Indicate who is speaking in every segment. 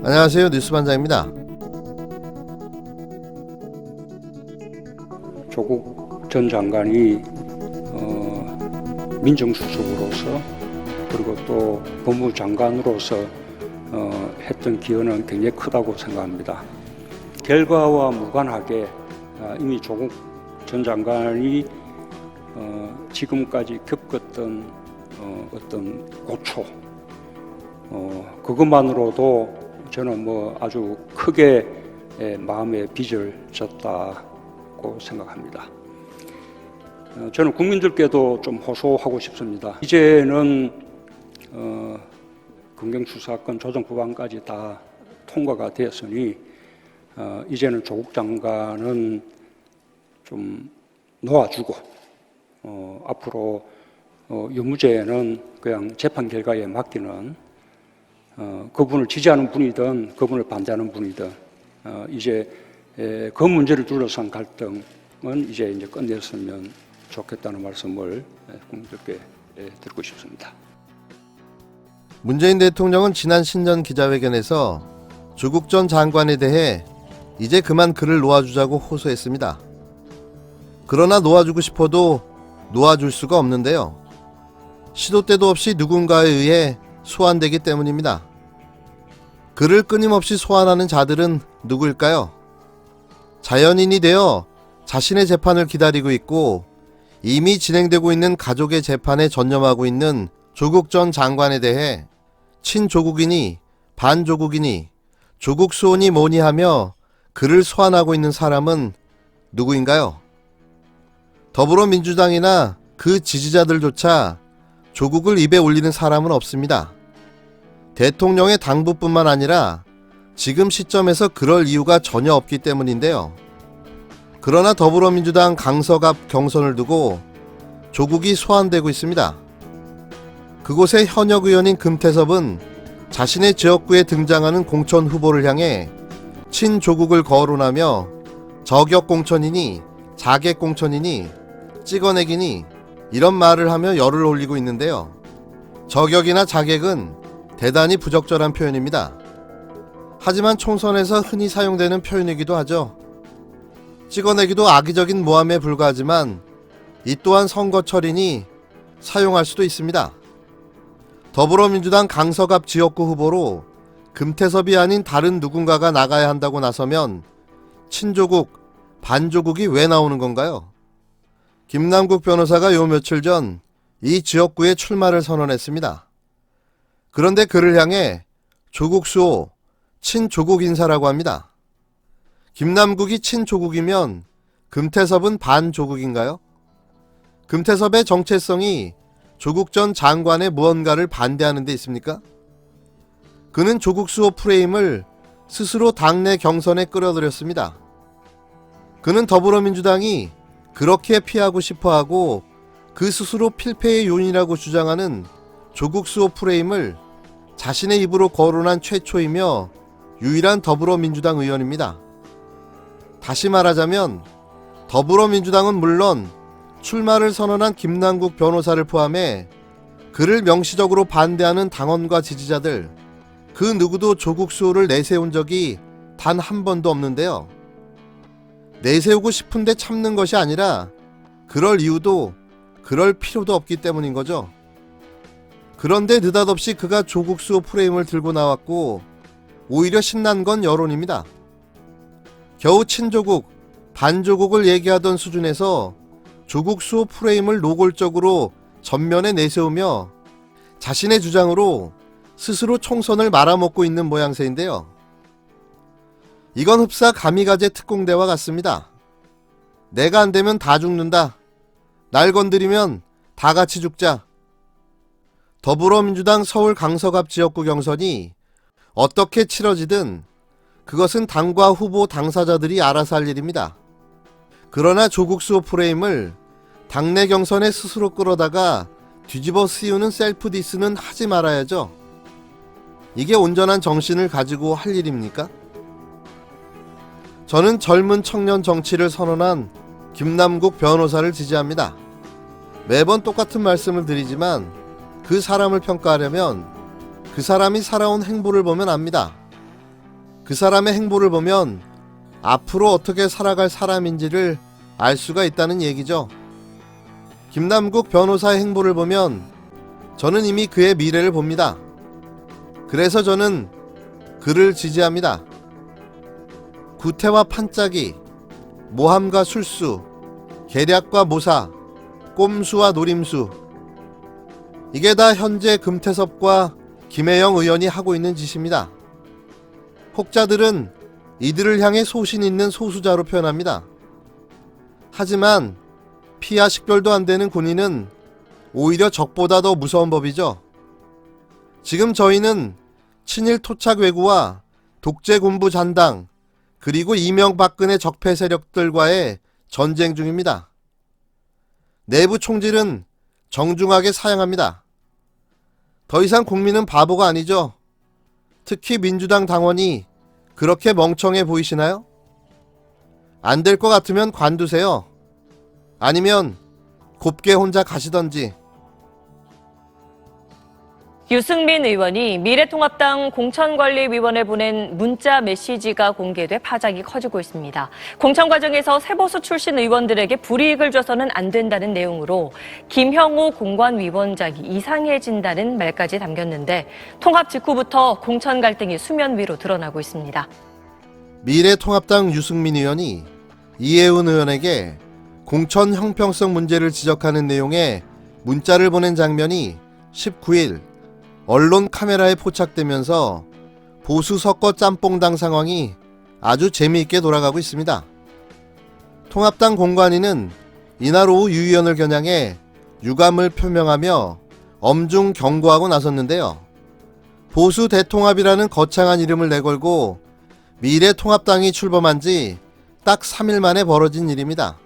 Speaker 1: 안녕하세요. 뉴스반장입니다.
Speaker 2: 조국 전 장관이 민정수석으로서 그리고 또 법무장관으로서 했던 기여는 굉장히 크다고 생각합니다. 결과와 무관하게 이미 조국 전 장관이 지금까지 겪었던 어떤 고초 그것만으로도 저는 아주 크게 마음에 빚을 졌다고 생각합니다. 저는 국민들께도 좀 호소하고 싶습니다. 이제는 검경수사권 조정 법안까지 다 통과가 되었으니 이제는 조국 장관은 좀 놓아주고 앞으로 유무죄는 그냥 재판 결과에 맡기는 그분을 지지하는 분이든 그분을 반대하는 분이든 이제 그 문제를 둘러싼 갈등은 이제 끝냈으면 좋겠다는 말씀을 국민들께 드리고 싶습니다.
Speaker 1: 문재인 대통령은 지난 신년 기자회견에서 조국 전 장관에 대해 이제 그만 그를 놓아주자고 호소했습니다. 그러나 놓아주고 싶어도 놓아줄 수가 없는데요. 시도 때도 없이 누군가에 의해 소환되기 때문입니다. 그를 끊임없이 소환하는 자들은 누구일까요? 자연인이 되어 자신의 재판을 기다리고 있고 이미 진행되고 있는 가족의 재판에 전념하고 있는 조국 전 장관에 대해 친조국이니 반조국이니 조국 수호니 뭐니 하며 그를 소환하고 있는 사람은 누구인가요? 더불어민주당이나 그 지지자들조차 조국을 입에 올리는 사람은 없습니다. 대통령의 당부뿐만 아니라 지금 시점에서 그럴 이유가 전혀 없기 때문인데요. 그러나 더불어민주당 강서갑 경선을 두고 조국이 소환되고 있습니다. 그곳의 현역 의원인 금태섭은 자신의 지역구에 등장하는 공천 후보를 향해 친조국을 거론하며 저격 공천이니 자객 공천이니 찍어내기니 이런 말을 하며 열을 올리고 있는데요. 저격이나 자객은 대단히 부적절한 표현입니다. 하지만 총선에서 흔히 사용되는 표현이기도 하죠. 찍어내기도 악의적인 모함에 불과하지만 이 또한 선거철이니 사용할 수도 있습니다. 더불어민주당 강서갑 지역구 후보로 금태섭이 아닌 다른 누군가가 나가야 한다고 나서면 친조국, 반조국이 왜 나오는 건가요? 김남국 변호사가 요 며칠 전 이 지역구에 출마를 선언했습니다. 그런데 그를 향해 조국 수호, 친조국 인사라고 합니다. 김남국이 친조국이면 금태섭은 반조국인가요? 금태섭의 정체성이 조국 전 장관의 무언가를 반대하는 데 있습니까? 그는 조국 수호 프레임을 스스로 당내 경선에 끌어들였습니다. 그는 더불어민주당이 그렇게 피하고 싶어하고 그 스스로 필패의 요인이라고 주장하는 조국 수호 프레임을 자신의 입으로 거론한 최초이며 유일한 더불어민주당 의원입니다. 다시 말하자면 더불어민주당은 물론 출마를 선언한 김남국 변호사를 포함해 그를 명시적으로 반대하는 당원과 지지자들 그 누구도 조국 수호를 내세운 적이 단 한 번도 없는데요. 내세우고 싶은데 참는 것이 아니라 그럴 이유도 그럴 필요도 없기 때문인 거죠. 그런데 느닷없이 그가 조국 수호 프레임을 들고 나왔고 오히려 신난 건 여론입니다. 겨우 친조국, 반조국을 얘기하던 수준에서 조국 수호 프레임을 노골적으로 전면에 내세우며 자신의 주장으로 스스로 총선을 말아먹고 있는 모양새인데요. 이건 흡사 가미가제 특공대와 같습니다. 내가 안 되면 다 죽는다. 날 건드리면 다 같이 죽자. 더불어민주당 서울 강서갑 지역구 경선이 어떻게 치러지든 그것은 당과 후보 당사자들이 알아서 할 일입니다. 그러나 조국 수호 프레임을 당내 경선에 스스로 끌어다가 뒤집어 씌우는 셀프 디스는 하지 말아야죠. 이게 온전한 정신을 가지고 할 일입니까? 저는 젊은 청년 정치를 선언한 김남국 변호사를 지지합니다. 매번 똑같은 말씀을 드리지만 그 사람을 평가하려면 그 사람이 살아온 행보를 보면 압니다. 그 사람의 행보를 보면 앞으로 어떻게 살아갈 사람인지를 알 수가 있다는 얘기죠. 김남국 변호사의 행보를 보면 저는 이미 그의 미래를 봅니다. 그래서 저는 그를 지지합니다. 구태와 판짜기, 모함과 술수, 계략과 모사, 꼼수와 노림수, 이게 다 현재 금태섭과 김혜영 의원이 하고 있는 짓입니다. 혹자들은 이들을 향해 소신 있는 소수자로 표현합니다. 하지만 피와 식별도 안 되는 군인은 오히려 적보다 더 무서운 법이죠. 지금 저희는 친일 토착 왜구와 독재 군부 잔당, 그리고 이명박근혜 적폐 세력들과의 전쟁 중입니다. 내부 총질은 정중하게 사양합니다. 더 이상 국민은 바보가 아니죠. 특히 민주당 당원이 그렇게 멍청해 보이시나요? 안 될 것 같으면 관두세요. 아니면 곱게 혼자 가시던지.
Speaker 3: 유승민 의원이 미래통합당 공천관리위원회 보낸 문자 메시지가 공개돼 파장이 커지고 있습니다. 공천 과정에서 세보수 출신 의원들에게 불이익을 줘서는 안 된다는 내용으로 김형우 공관위원장이 이상해진다는 말까지 담겼는데 통합 직후부터 공천 갈등이 수면 위로 드러나고 있습니다.
Speaker 1: 미래통합당 유승민 의원이 이해운 의원에게 공천 형평성 문제를 지적하는 내용의 문자를 보낸 장면이 19일 언론 카메라에 포착되면서 보수 섞어 짬뽕당 상황이 아주 재미있게 돌아가고 있습니다. 통합당 공관위는 이날 오후 유 의원을 겨냥해 유감을 표명하며 엄중 경고하고 나섰는데요. 보수 대통합이라는 거창한 이름을 내걸고 미래통합당이 출범한 지 딱 3일 만에 벌어진 일입니다.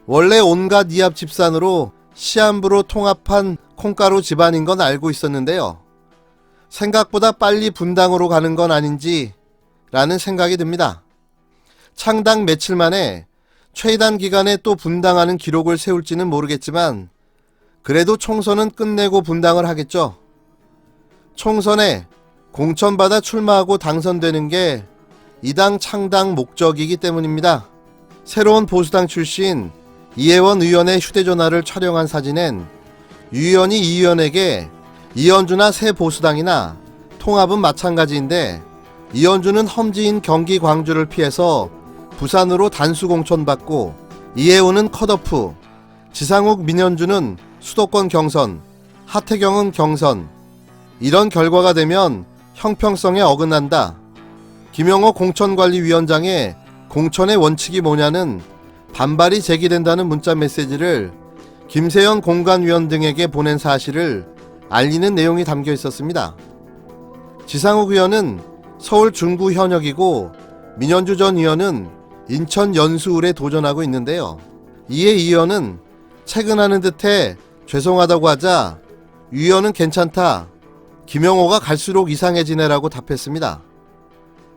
Speaker 1: 원래 온갖 이합 집산으로 시한부로 통합한 콩가루 집안인 건 알고 있었는데요. 생각보다 빨리 분당으로 가는 건 아닌지 라는 생각이 듭니다. 창당 며칠 만에 최단 기간에 또 분당하는 기록을 세울지는 모르겠지만 그래도 총선은 끝내고 분당을 하겠죠. 총선에 공천받아 출마하고 당선되는 게 이 당 창당 목적이기 때문입니다. 새로운 보수당 출신 이혜원 의원의 휴대전화를 촬영한 사진엔 유 의원이 이 의원에게 이현주나 새 보수당이나 통합은 마찬가지인데 이현주는 험지인 경기 광주를 피해서 부산으로 단수 공천받고 이혜원은 컷오프, 지상욱 민현주는 수도권 경선, 하태경은 경선, 이런 결과가 되면 형평성에 어긋난다. 김영호 공천관리위원장의 공천의 원칙이 뭐냐는 반발이 제기된다는 문자 메시지를 김세연 공관위원 등에게 보낸 사실을 알리는 내용이 담겨 있었습니다. 지상욱 의원은 서울 중구 현역이고 민현주 전 의원은 인천 연수울에 도전하고 있는데요. 이에 이 의원은 퇴근하는 듯해 죄송하다고 하자 유 의원은 괜찮다. 김영호가 갈수록 이상해지네라고 답했습니다.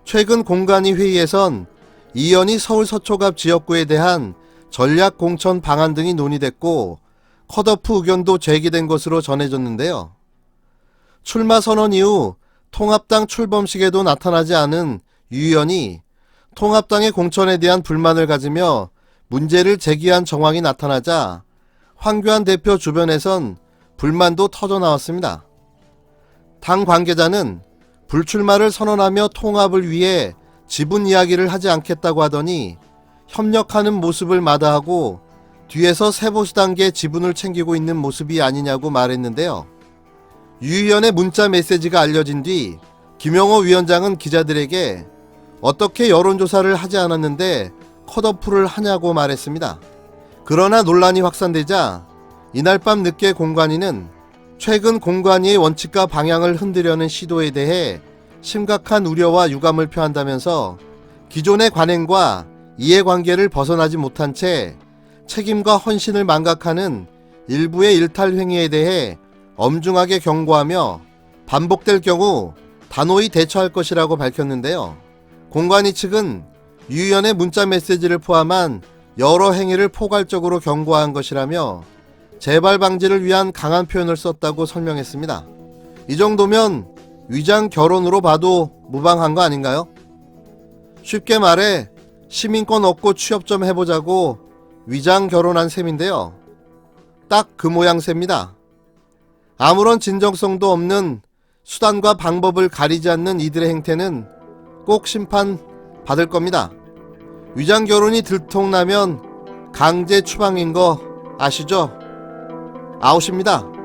Speaker 1: 최근 공관위 회의에선 이 의원이 서울 서초갑 지역구에 대한 전략 공천 방안 등이 논의됐고 컷오프 의견도 제기된 것으로 전해졌는데요. 출마 선언 이후 통합당 출범식에도 나타나지 않은 유 의원이 통합당의 공천에 대한 불만을 가지며 문제를 제기한 정황이 나타나자 황교안 대표 주변에선 불만도 터져나왔습니다. 당 관계자는 불출마를 선언하며 통합을 위해 지분 이야기를 하지 않겠다고 하더니 협력하는 모습을 마다하고 뒤에서 세보수당계 지분을 챙기고 있는 모습이 아니냐고 말했는데요. 유 의원의 문자 메시지가 알려진 뒤 김영호 위원장은 기자들에게 어떻게 여론조사를 하지 않았는데 컷오프를 하냐고 말했습니다. 그러나 논란이 확산되자 이날 밤 늦게 공관위는 최근 공관위의 원칙과 방향을 흔들려는 시도에 대해 심각한 우려와 유감을 표한다면서 기존의 관행과 이해관계를 벗어나지 못한 채 책임과 헌신을 망각하는 일부의 일탈 행위에 대해 엄중하게 경고하며 반복될 경우 단호히 대처할 것이라고 밝혔는데요. 공관위 측은 유 의원의 문자 메시지를 포함한 여러 행위를 포괄적으로 경고한 것이라며 재발 방지를 위한 강한 표현을 썼다고 설명했습니다. 이 정도면 위장 결혼으로 봐도 무방한 거 아닌가요? 쉽게 말해 시민권 얻고 취업 좀 해보자고 위장 결혼한 셈인데요. 딱 그 모양새입니다. 아무런 진정성도 없는 수단과 방법을 가리지 않는 이들의 행태는 꼭 심판 받을 겁니다. 위장 결혼이 들통나면 강제 추방인 거 아시죠? 아웃입니다.